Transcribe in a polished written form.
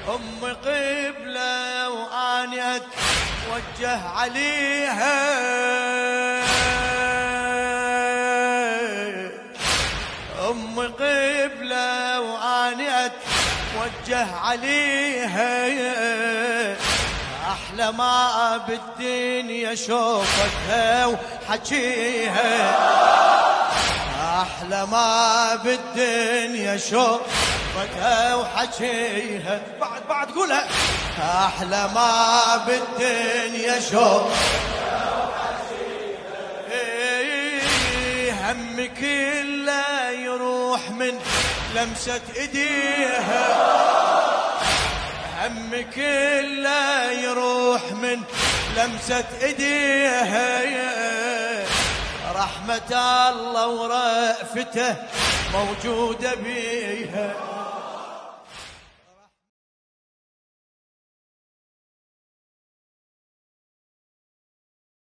أم قبلة وأنا أتوجه عليها، أم قبلة وأنا أتوجه عليها، أحلى ما بالدنيا شوفتها وحكيها، أحلى ما بالدنيا شوفتها وحكيها. بعد قولها. أحلى ما بالدنيا شوفتها وحكيها، همي كله يروح من لمسة ايديها، همي كله يروح من لمسة ايديها، رحمة الله ورأفته موجودة بيها.